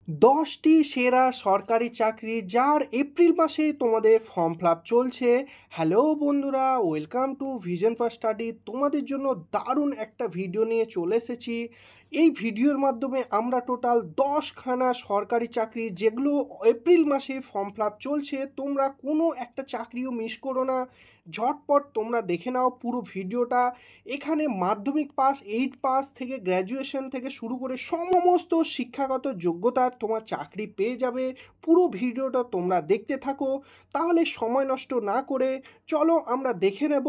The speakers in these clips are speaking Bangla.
10টি সেরা সরকারি চাকরি যার এপ্রিল মাসে তোমাদের ফর্ম ফিল আপ চলছে। হ্যালো বন্ধুরা, welcome to vision for study. তোমাদের জন্য দারুণ একটা ভিডিও নিয়ে চলে এসেছি। এই ভিডিওর মাধ্যমে আমরা টোটাল 10খানা সরকারি চাকরি যেগুলো এপ্রিল মাসে ফর্ম ফিল আপ চলছে, তোমরা কোনো একটা চাকরিও মিস করো না। ঝটপট তোমরা দেখে নাও পুরো ভিডিওটা। এখানে মাধ্যমিক পাস, 8 পাস থেকে গ্র্যাজুয়েশন থেকে শুরু করে সমস্ত শিক্ষাগত যোগ্যতার তোমার চাকরি পেয়ে যাবে। পুরো ভিডিওটা তোমরা দেখতে থাকো। তাহলে সময় নষ্ট না করে চলো আমরা দেখে নেব।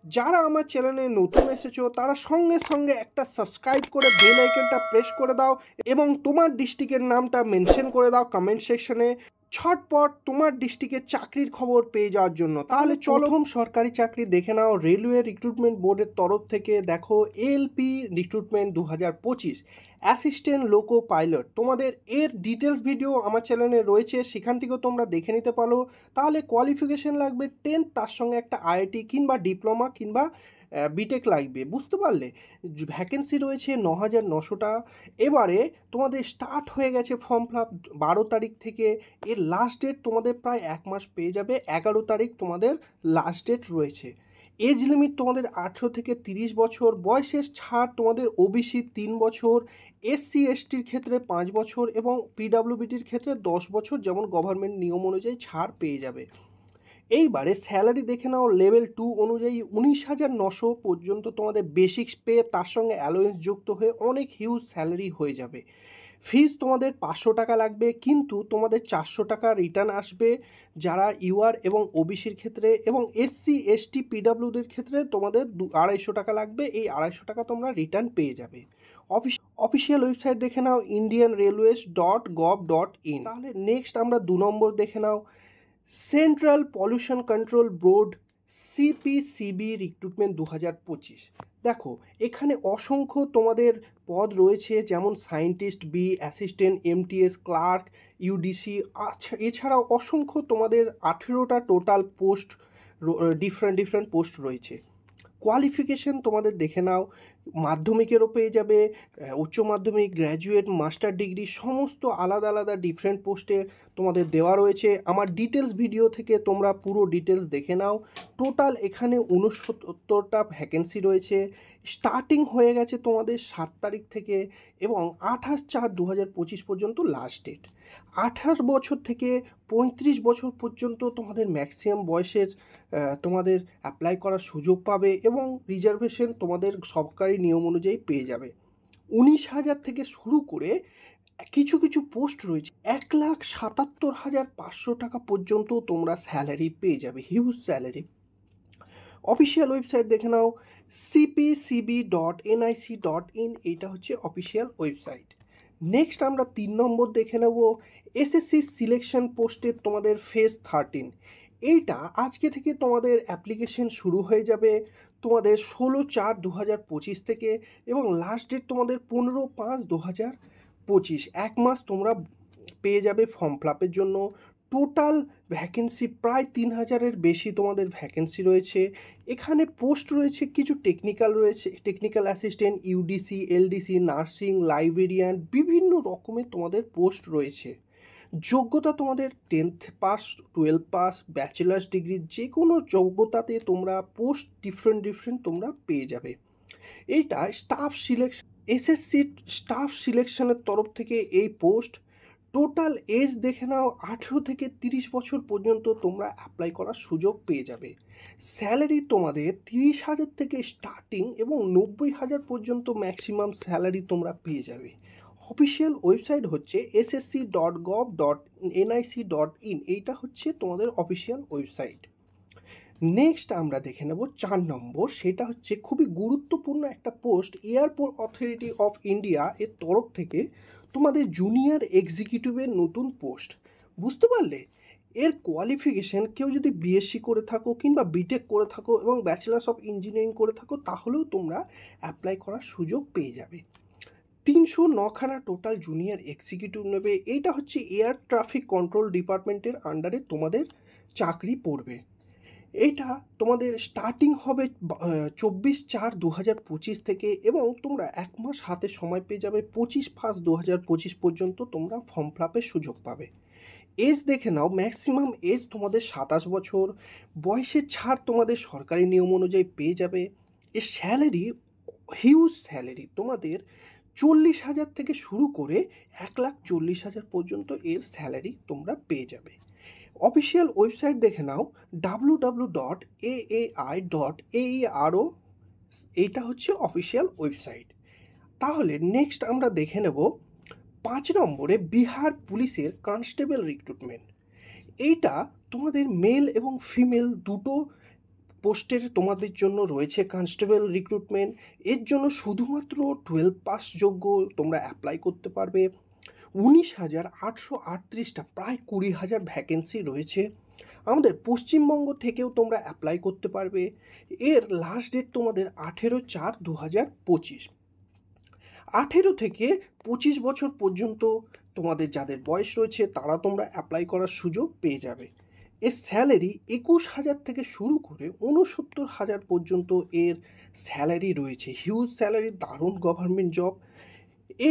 যারা আমার চ্যানেলে নতুন এসেছো তারা সঙ্গে সঙ্গে একটা সাবস্ক্রাইব করে বেল আইকনটা প্রেস করে দাও এবং তোমার ডিস্ট্রিক্টের নামটা মেনশন করে দাও কমেন্ট সেকশনে, ছটপট তোমার ডিস্ট্রিক্টের চাকরির খবর পেয়ে যাওয়ার জন্য। তাহলে চলো প্রথম সরকারি চাকরি দেখে নাও। রেলওয়ে রিক্রুটমেন্ট বোর্ডের তরফ থেকে দেখো LP recruitment 2025 assistant loco pilot. তোমাদের এর ডিটেলস ভিডিও আমার চ্যানেলে রয়েছে, সেখান থেকেও তোমরা দেখে নিতে পারো। তাহলে কোয়ালিফিকেশন লাগবে 10, তার সঙ্গে একটা আইআইটি কিংবা ডিপ্লোমা কিংবা বিটেক লাগবে, বুঝতে পারলে। ভ্যাকেন্সি রয়েছে 9,900টা। এবারে তোমাদের স্টার্ট হয়ে গেছে ফর্ম ফিল আপ 12 তারিখ থেকে। এর লাস্ট ডেট তোমাদের প্রায় 1 মাস পেয়ে যাবে। 11 তারিখ তোমাদের লাস্ট ডেট রয়েছে। এজ লিমিট তোমাদের 18 থেকে 30 বছর। বয়সের ছাড় তোমাদের ওবিসি 3 বছর, এসসি এসটির ক্ষেত্রে 5 বছর এবং পিডাব্লিউবিটির ক্ষেত্রে 10 বছর, যেমন গভর্নমেন্ট নিয়ম অনুযায়ী ছাড় পেয়ে যাবে। এইবারে স্যালারি দেখে নাও। লেভেল 2 অনুযায়ী 19,900 পর্যন্ত তোমাদের বেসিক্স পে, তার সঙ্গে অ্যালোয়েন্স যুক্ত হয়ে অনেক হিউজ স্যালারি হয়ে যাবে। ফিস তোমাদের 500 টাকা লাগবে, কিন্তু তোমাদের 400 টাকা রিটার্ন আসবে যারা ইউআর এবং ওবিসির ক্ষেত্রে, এবং এসসি এসটি পিডাব্লিউদের ক্ষেত্রে তোমাদের 250 টাকা লাগবে। এই 250 টাকা তোমরা রিটার্ন পেয়ে যাবে। অফিসিয়াল ওয়েবসাইট দেখে নাও indianrailways.gov.in। তাহলে নেক্সট আমরা 2 নম্বর দেখে নাও। Central pollution control board CPCB recruitment 2025। দেখো এখানে অসংখ্য তোমাদের পদ রয়েছে, যেমন scientist B, assistant MTS, clerk, UDC. এছাড়াও অসংখ্য তোমাদের 18টা টোটাল পোস্ট, ডিফারেন্ট পোস্ট রয়েছে। কোয়ালিফিকেশন তোমাদের দেখে নাও। মাধ্যমিকেরও পেয়ে যাবে, উচ্চ মাধ্যমিক, গ্র্যাজুয়েট, মাস্টার ডিগ্রি, সমস্ত আলাদা আলাদা ডিফারেন্ট পোস্টে তোমাদের দেওয়া রয়েছে। আমার ডিটেলস ভিডিও থেকে তোমরা পুরো ডিটেলস দেখে নাও। টোটাল এখানে 69টা ভ্যাকেন্সি রয়েছে। স্টার্টিং হয়ে গেছে তোমাদের 7 তারিখ থেকে এবং 28/4/2025 পর্যন্ত লাস্ট ডেট। 28 বছর থেকে 35 বছর পর্যন্ত তোমাদের ম্যাক্সিমাম বয়সের তোমাদের অ্যাপ্লাই করার সুযোগ পাবে এবং রিজার্ভেশন তোমাদের সরকারি নিয়ম অনুযায়ী পেয়ে যাবে। 19,000 থেকে শুরু করে কিছু কিছু পোস্ট রয়েছে 1,77,500 টাকা পর্যন্ত তোমরা স্যালারি পেয়ে যাবে, হিউজ স্যালারি। অফিসিয়াল ওয়েবসাইট দেখে নাও cpcb.nic.in। এইটা হচ্ছে অফিসিয়াল ওয়েবসাইট। নেক্সট আমরা 3 নম্বর দেখে নেব। এসএসসি সিলেকশন পোস্টের তোমাদের ফেজ 13। এইটা আজকে থেকে তোমাদের অ্যাপ্লিকেশন শুরু হয়ে যাবে তোমাদের 16/4/2025 থেকে এবং লাস্ট ডেট তোমাদের 15/5/2025। 1 মাস তোমরা পেয়ে যাবে ফর্ম ফিল আপের জন্য। টোটাল ভ্যাকেন্সি প্রায় 3,000-এর বেশি তোমাদের ভ্যাকেন্সি রয়েছে। এখানে পোস্ট রয়েছে কিছু টেকনিক্যাল রয়েছে, technical assistant, UDC, LDC, nursing, librarian, বিভিন্ন রকমের তোমাদের পোস্ট রয়েছে। যোগ্যতা তোমাদের 10th pass, 12 pass, bachelors degree, যে কোনো যোগ্যতাতে তোমরা পোস্ট ডিফারেন্ট তোমরা পেয়ে যাবে। এইটা স্টাফ সিলেকশন, এসএসসি স্টাফ সিলেকশনের তরফ থেকে এই পোস্ট। টোটাল এজ দেখে নাও 18 থেকে 30 বছর পর্যন্ত তোমরা অ্যাপ্লাই করার সুযোগ পেয়ে যাবে। স্যালারি তোমাদের 30,000 থেকে স্টার্টিং এবং 90,000 পর্যন্ত ম্যাক্সিমাম স্যালারি তোমরা পেয়ে যাবে। অফিসিয়াল ওয়েবসাইট হচ্ছে ssc.gov.nic.in। এইটা হচ্ছে তোমাদের অফিসিয়াল ওয়েবসাইট। নেক্সট আমরা দেখে নেব 4 নম্বর। সেটা হচ্ছে খুবই গুরুত্বপূর্ণ একটা post, airport authority of India এর তরফ থেকে তোমাদের জুনিয়র এক্সিকিউটিভের নতুন পোস্ট, বুঝতে পারলে। এর কোয়ালিফিকেশান কেউ যদি বিএসসি করে থাকো কিংবা বিটেক করে থাকো এবং ব্যাচেলার্স অফ ইঞ্জিনিয়ারিং করে থাকো তাহলেও তোমরা অ্যাপ্লাই করার সুযোগ পেয়ে যাবে। 309খানা টোটাল জুনিয়র এক্সিকিউটিভ নেবে। এইটা হচ্ছে এয়ার ট্রাফিক কন্ট্রোল ডিপার্টমেন্টের আন্ডারে তোমাদের চাকরি পড়বে। এটা তোমাদের স্টার্টিং হবে 24/4/2025 থেকে, এবং তোমরা 1 মাস হাতে সময় পেয়ে যাবে 25/5/2025 পর্যন্ত তোমরা ফর্ম ফিল আপের সুযোগ পাবে। এজ দেখে নাও, ম্যাক্সিমাম এজ তোমাদের 27 বছর। বয়সের ছাড় তোমাদের সরকারি নিয়ম অনুযায়ী পেয়ে যাবে। এর স্যালারি, হিউজ স্যালারি, তোমাদের 40,000 থেকে শুরু করে 1,40,000 পর্যন্ত এর স্যালারি তোমরা পেয়ে যাবে। অফিসিয়াল ওয়েবসাইট দেখে নাও, www.aai.aero, এইটা হচ্ছে অফিসিয়াল ওয়েবসাইট। তাহলে নেক্সট আমরা দেখে নেব 5 নম্বরে বিহার পুলিশের কনস্টেবল রিক্রুটমেন্ট। এইটা তোমাদের মেল এবং ফিমেল দুটো পোস্টের তোমাদের জন্য রয়েছে কনস্টেবল রিক্রুটমেন্ট। এর জন্য শুধুমাত্র 12 পাস যোগ্য তোমরা অ্যাপ্লাই করতে পারবে। 19,838টা, প্রায় 20,000 ভ্যাকেন্সি রয়েছে। আমাদের পশ্চিমবঙ্গ থেকেও তোমরা অ্যাপ্লাই করতে পারবে। এর লাস্ট ডেট তোমাদের 18/4/2025। 18 থেকে 25 বছর পর্যন্ত তোমাদের যাদের বয়স রয়েছে তারা তোমরা অ্যাপ্লাই করার সুযোগ পেয়ে যাবে। এর স্যালারি 21,000 থেকে শুরু করে 69,000 পর্যন্ত এর স্যালারি রয়েছে। হিউজ স্যালারি, দারুণ গভর্নমেন্ট জব।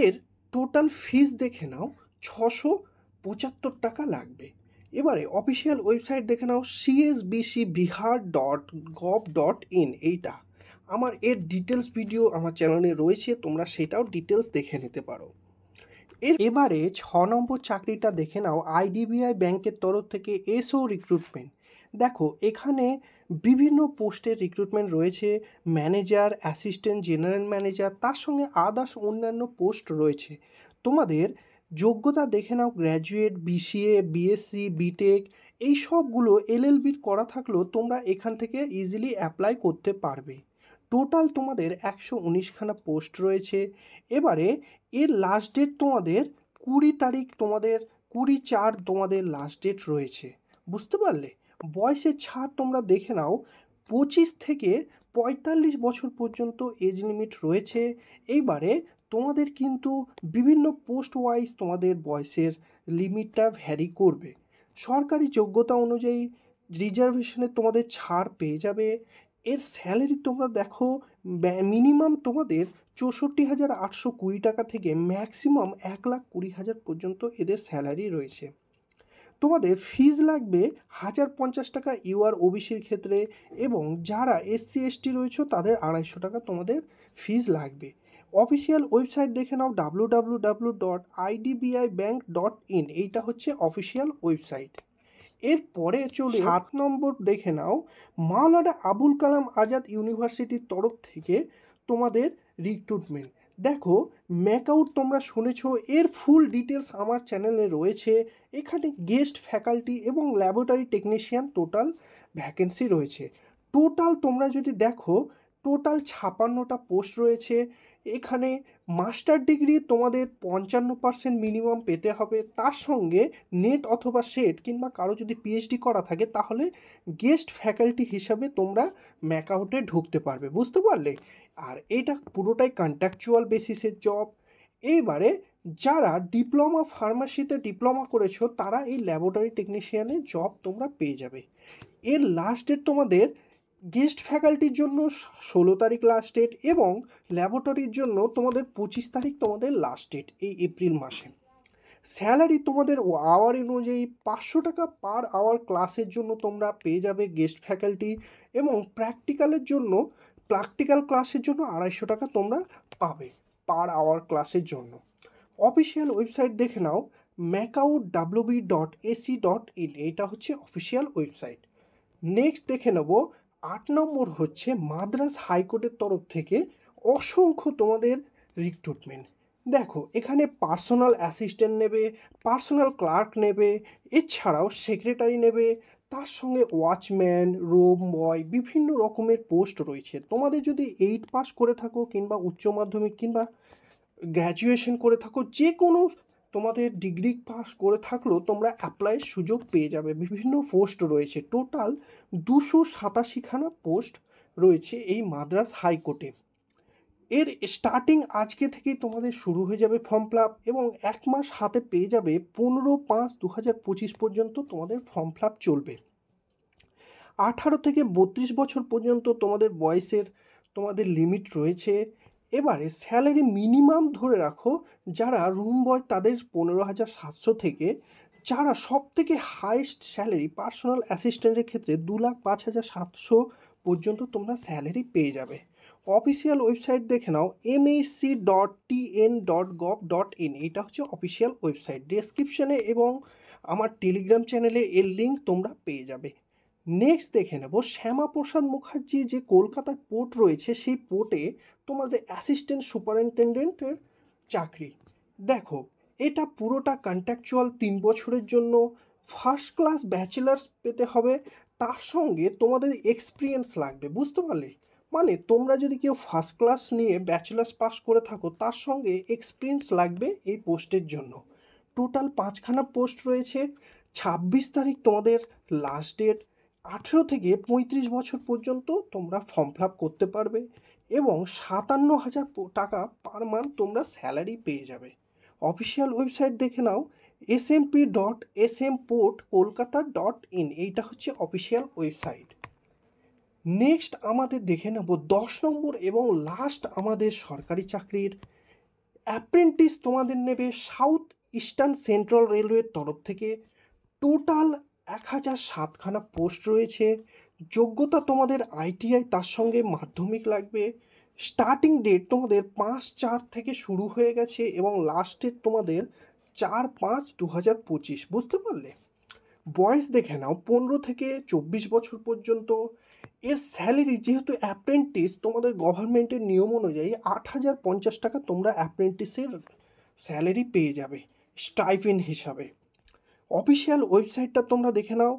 এর টোটাল ফিস দেখে নাও 675 টাকা লাগবে। এবারে অফিসিয়াল ওয়েবসাইট দেখে নাও, csbcbihar.gov.in। এইটা আমার এর ডিটেলস ভিডিও আমার চ্যানেলে রয়েছে, তোমরা সেটাও ডিটেলস দেখে নিতে পারো। এবারে 6 নম্বর চাকরিটা দেখে নাও, আইডিবিআই ব্যাংকের তরফ থেকে এসও রিক্রুটমেন্ট। দেখো, এখানে বিভিন্ন পোস্টের রিক্রুটমেন্ট রয়েছে, ম্যানেজার, অ্যাসিস্ট্যান্ট জেনারেল ম্যানেজার, তার সঙ্গে আদার্স অন্যান্য পোস্ট রয়েছে। তোমাদের যোগ্যতা দেখে নাও, গ্র্যাজুয়েট, বিসিএ, বিএসসি, বিটেক, এই সবগুলো এলএলবি করা থাকলেও তোমরা এখান থেকে ইজিলি অ্যাপ্লাই করতে পারবে। টোটাল তোমাদের 119খানা পোস্ট রয়েছে। এবারে এর লাস্ট ডেট তোমাদের 20 তারিখ, তোমাদের 20/4 তোমাদের লাস্ট ডেট রয়েছে। বুঝতে পারলে? বয়সের ছাড় তোমরা দেখে নাও, 25 থেকে 45 বছর পর্যন্ত এজ লিমিট রয়েছে। এইবারে তোমাদের কিন্তু বিভিন্ন পোস্ট ওয়াইজ তোমাদের বয়সের লিমিটটা ভ্যারি করবে। সরকারি যোগ্যতা অনুযায়ী রিজার্ভেশনে তোমাদের ছাড় পেয়ে যাবে। এর স্যালারি তোমরা দেখো, মিনিমাম তোমাদের 64,820 টাকা থেকে ম্যাক্সিমাম 1,20,000 পর্যন্ত এদের স্যালারি রয়েছে। তোমাদের ফিজ লাগবে 1,050 টাকা ইউআর ওবিসির ক্ষেত্রে, এবং যারা এসসি এসটি রয়েছে তাদের 250 টাকা তোমাদের ফিজ লাগবে। অফিসিয়াল ওয়েবসাইট দেখে নাও, www.idbibank.in। এইটা হচ্ছে অফিসিয়াল ওয়েবসাইট। এরপরে চলে 7 নম্বর দেখে নাও, মাওলানা আবুল কালাম আজাদ ইউনিভার্সিটির তরফ থেকে তোমাদের রিক্রুটমেন্ট। দেখো, ম্যাকআউট তোমরা শুনেছো, এর ফুল ডিটেলস আমার চ্যানেলে রয়েছে। এখানে গেস্ট ফ্যাকাল্টি এবং ল্যাবরেটরি টেকনিশিয়ান টোটাল ভ্যাকেন্সি রয়েছে। টোটাল তোমরা যদি দেখো, টোটাল 56টা পোস্ট রয়েছে। এখানে মাস্টার ডিগ্রি তোমাদের 55% মিনিমাম পেতে হবে। তার সঙ্গে নেট অথবা সেট কিংবা কারো যদি পিএইচডি করা থাকে তাহলে গেস্ট ফ্যাকাল্টি হিসাবে তোমরা ম্যাকআউটে ঢুকতে পারবে। বুঝতে পারলে? আর এটা পুরোটাই কন্ট্রাকচুয়াল বেসিসের জব। এইবারে যারা ডিপ্লোমা ফার্মাসিতে ডিপ্লোমা করেছো তারা এই ল্যাবরেটরি টেকনিশিয়ানের জব তোমরা পেয়ে যাবে। এর লাস্ট ডেট তোমাদের গেস্ট ফ্যাকাল্টির জন্য 16 তারিখ লাস্ট ডেট, এবং ল্যাবরেটরির জন্য তোমাদের 25 তারিখ তোমাদের লাস্ট ডেট এই এপ্রিল মাসে। স্যালারি তোমাদের আওয়ার অনুযায়ী 500 টাকা পার আওয়ার ক্লাসের জন্য তোমরা পেয়ে যাবে গেস্ট ফ্যাকাল্টি, এবং প্র্যাকটিক্যাল ক্লাসের জন্য 250 টাকা তোমরা পাবে পার আওয়ার ক্লাসের জন্য। অফিসিয়াল ওয়েবসাইট দেখে নাও, macaut.wb.ac.in। এইটা হচ্ছে অফিসিয়াল ওয়েবসাইট। নেক্সট দেখে নেব 8 নম্বর হচ্ছে মাদ্রাস হাইকোর্টের তরফ থেকে অসংখ্য তোমাদের রিক্রুটমেন্ট। দেখো, এখানে পার্সোনাল অ্যাসিস্ট্যান্ট নেবে, পার্সোনাল ক্লার্ক নেবে, এছাড়াও সেক্রেটারি নেবে, তার সঙ্গে ওয়াচম্যান, রুম বয়, বিভিন্ন রকমের পোস্ট রয়েছে। তোমাদের যদি 8 পাস করে থাকো কিংবা উচ্চ মাধ্যমিক কিংবা গ্র্যাজুয়েশন করে থাকো, যে কোনো তোমাদের ডিগ্রি পাস করে থাকলেও তোমরা অ্যাপ্লাইয়ের সুযোগ পেয়ে যাবে। বিভিন্ন পোস্ট রয়েছে, টোটাল 287খানা পোস্ট রয়েছে এই মাদ্রাস হাইকোর্টে। এর স্টার্টিং আজকে থেকেই তোমাদের শুরু হয়ে যাবে ফর্ম ফিল আপ, এবং 1 মাস হাতে পেয়ে যাবে। 15/5/2025 পর্যন্ত তোমাদের ফর্ম ফিল আপ চলবে। 18 থেকে 32 বছর পর্যন্ত তোমাদের বয়সের তোমাদের লিমিট রয়েছে। এবারে স্যালারি মিনিমাম ধরে রাখো, যারা রুম বয় তাদের 15,700 থেকে, যারা সব থেকে হাইয়েস্ট স্যালারি পার্সোনাল অ্যাসিস্ট্যান্টের ক্ষেত্রে 2,05,700 পর্যন্ত তোমরা স্যালারি পেয়ে যাবে। অফিসিয়াল ওয়েবসাইট দেখে নাও, mac.tn.gov.in, এটা হচ্ছে অফিসিয়াল ওয়েবসাইট। ডেসক্রিপশানে এবং আমার টেলিগ্রাম চ্যানেলে এর লিঙ্ক তোমরা পেয়ে যাবে। নেক্সট দেখে নেব শ্যামাপ্রসাদ মুখার্জি যে কলকাতায় পোর্ট রয়েছে, সেই পোর্টে তোমাদের অ্যাসিস্ট্যান্ট সুপারিনটেন্ডেন্টের চাকরি। দেখো, এটা পুরোটা কন্ট্রাকচুয়াল 3 বছরের জন্য। ফার্স্ট ক্লাস ব্যাচেলার্স পেতে হবে, তার সঙ্গে তোমাদের এক্সপিরিয়েন্স লাগবে, বুঝতে পারলে? মানে তোমরা যদি কেউ ফার্স্ট ক্লাস নিয়ে ব্যাচেলার্স পাস করে থাকো, তার সঙ্গে এক্সপিরিয়েন্স লাগবে এই পোস্টের জন্য। টোটাল 5খানা পোস্ট রয়েছে। 26 তারিখ তোমাদের লাস্ট ডেট। 18 থেকে 35 বছর পর্যন্ত তোমরা ফর্ম ফিল আপ করতে পারবে এবং 57,000 টাকা পার মান্থ তোমরা স্যালারি পেয়ে যাবে। অফিসিয়াল ওয়েবসাইট দেখে নাও, smp.smportkolkata.in, এইটা হচ্ছে অফিসিয়াল ওয়েবসাইট। নেক্সট আমাদের দেখে নেব 10 নম্বর এবং লাস্ট আমাদের সরকারি চাকরির অ্যাপ্রেন্টিস তোমাদের নেবে সাউথ ইস্টার্ন সেন্ট্রাল রেলওয়ের তরফ থেকে। টোটাল 1007খানা পোস্ট রয়েছে। যোগ্যতা তোমাদের ITI, তার সঙ্গে মাধ্যমিক লাগবে। স্টার্টিং ডেট তোমাদের 5/4 থেকে শুরু হয়ে গেছে এবং লাস্ট ডেট তোমাদের 4/5/2025, বুঝতে পারলে? বয়স দেখে নাও 15 থেকে 24 বছর পর্যন্ত। এর স্যালারি যেহেতু অ্যাপ্রেন্টিস, তোমাদের গভর্নমেন্টের নিয়ম অনুযায়ী 8,050 টাকা তোমরা অ্যাপ্রেন্টিসের স্যালারি পেয়ে যাবে স্টাইপেন্ড হিসাবে। অফিসিয়াল ওয়েবসাইটটা তোমরা দেখে নাও,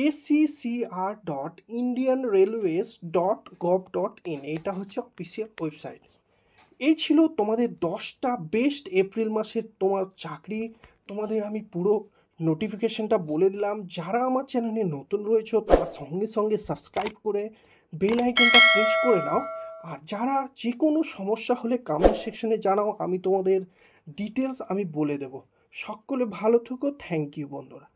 accr.indianrailways.gov.in, এটা হচ্ছে অফিসিয়াল ওয়েবসাইট। এই ছিল তোমাদের 10টা বেস্ট এপ্রিল মাসের তোমার চাকরি। তোমাদের আমি পুরো নোটিফিকেশনটা বলে দিলাম। যারা আমার চ্যানেলে নতুন রয়েছে তারা সঙ্গে সঙ্গে সাবস্ক্রাইব করে বেল আইকনটা প্রেস করে নাও। আর যারা যে কোনো সমস্যা হলে কমেন্ট সেকশনে জানাও, আমি তোমাদের ডিটেলস আমি বলে দেব। সকলে ভালো থেকো। থ্যাংক ইউ বন্ধুরা।